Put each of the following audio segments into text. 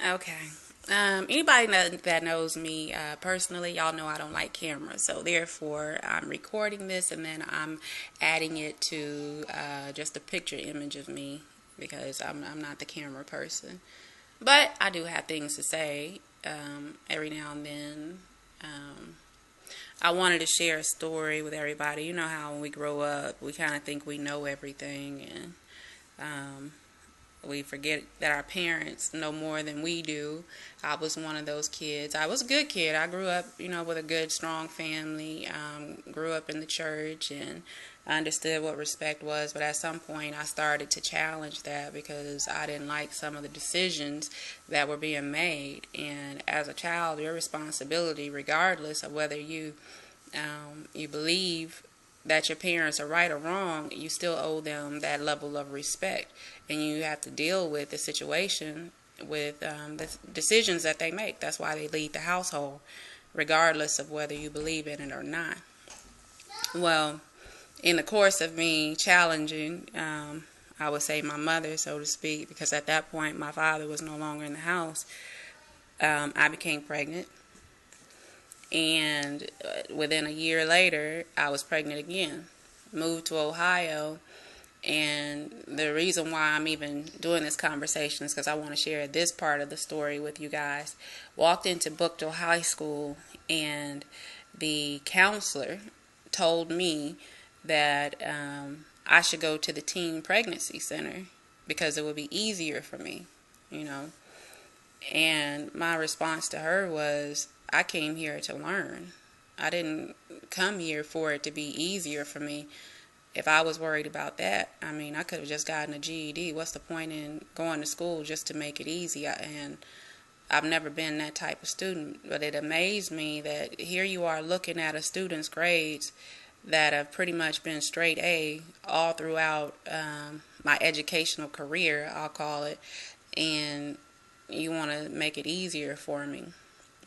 Okay. Anybody that knows me personally, y'all know I don't like cameras. So therefore, I'm recording this and then I'm adding it to just a picture image of me because I'm not the camera person. But I do have things to say every now and then. Um, I wanted to share a story with everybody. You know how when we grow up, we kind of think we know everything, and um, we forget that our parents know more than we do. I was one of those kids. I was a good kid. I grew up, with a good, strong family. Grew up in the church, and I understood what respect was. But at some point, I started to challenge that because I didn't like some of the decisions that were being made. And as a child, your responsibility, regardless of whether you believe that your parents are right or wrong, you still owe them that level of respect, and you have to deal with the situation with the decisions that they make. That's why they lead the household, regardless of whether you believe in it or not. Well, in the course of me challenging, I would say my mother, so to speak, because at that point my father was no longer in the house, I became pregnant. And within a year later, I was pregnant again. Moved to Ohio. And the reason why I'm even doing this conversation is because I want to share this part of the story with you guys. Walked into Bookville High School, and the counselor told me that I should go to the teen pregnancy center because it would be easier for me, you know. And my response to her was, I came here to learn. I didn't come here for it to be easier for me. If I was worried about that, I mean, I could have just gotten a GED. What's the point in going to school just to make it easy? And I've never been that type of student. But it amazed me that here you are looking at a student's grades that have pretty much been straight A all throughout my educational career, I'll call it, and you want to make it easier for me.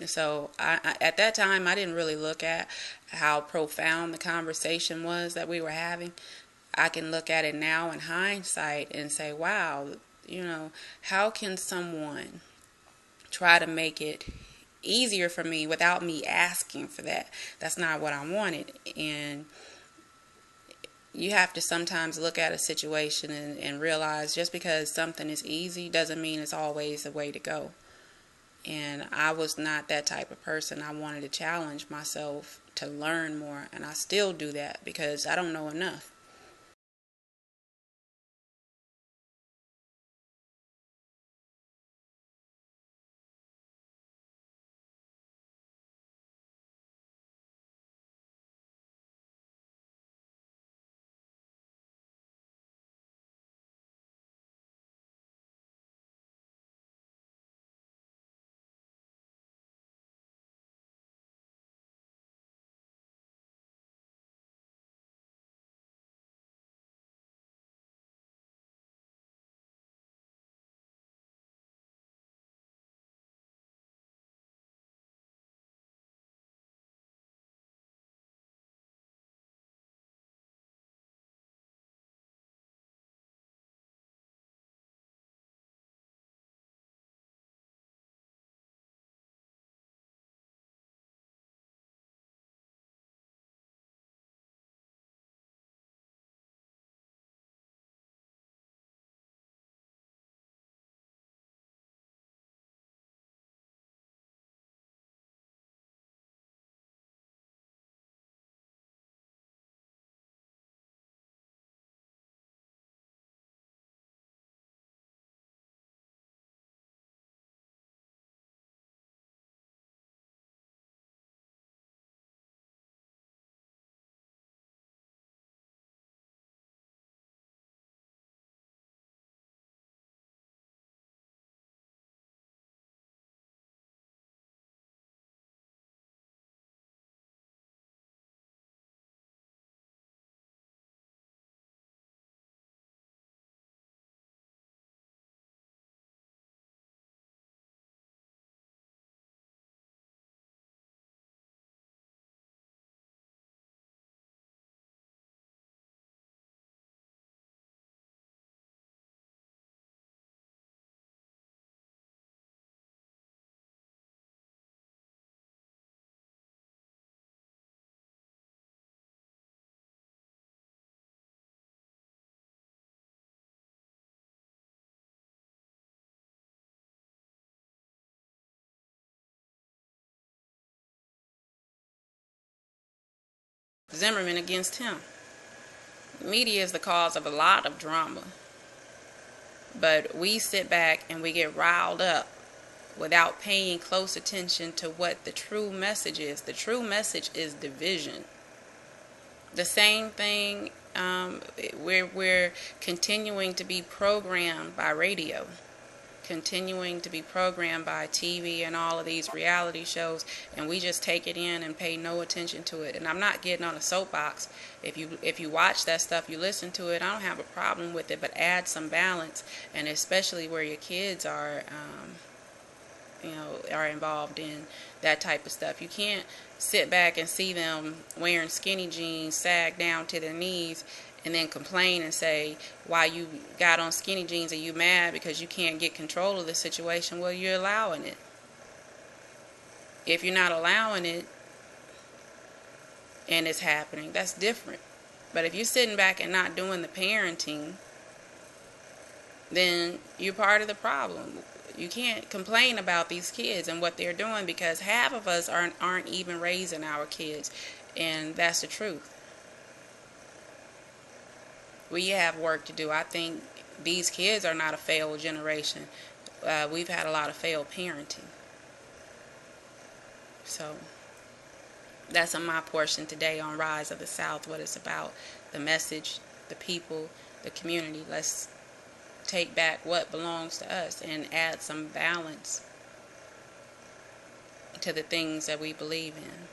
So at that time, I didn't really look at how profound the conversation was that we were having. I can look at it now in hindsight and say, wow, how can someone try to make it easier for me without me asking for that? That's not what I wanted. And you have to sometimes look at a situation and realize just because something is easy doesn't mean it's always the way to go. And I was not that type of person. I wanted to challenge myself to learn more, and I still do that because I don't know enough. Zimmerman against him. Media is the cause of a lot of drama. But we sit back and we get riled up without paying close attention to what the true message is. The true message is division. The same thing, we're continuing to be programmed by radio, continuing to be programmed by TV and all of these reality shows, and we just take it in and pay no attention to it. And I'm not getting on a soapbox. If you watch that stuff, you listen to it, I don't have a problem with it, but add some balance, and especially where your kids are are involved in that type of stuff. You can't sit back and see them wearing skinny jeans sag down to their knees and then complain and say, why you got on skinny jeans, are you mad because you can't get control of the situation? Well, you're allowing it. If you're not allowing it and it's happening, that's different. But if you're sitting back and not doing the parenting, then you're part of the problem. You can't complain about these kids and what they're doing, because half of us aren't even raising our kids, and that's the truth. We have work to do. I think these kids are not a failed generation. We've had a lot of failed parenting. So that's on my portion today on Rise of the South, what it's about, the message, the people, the community. Let's take back what belongs to us and add some balance to the things that we believe in.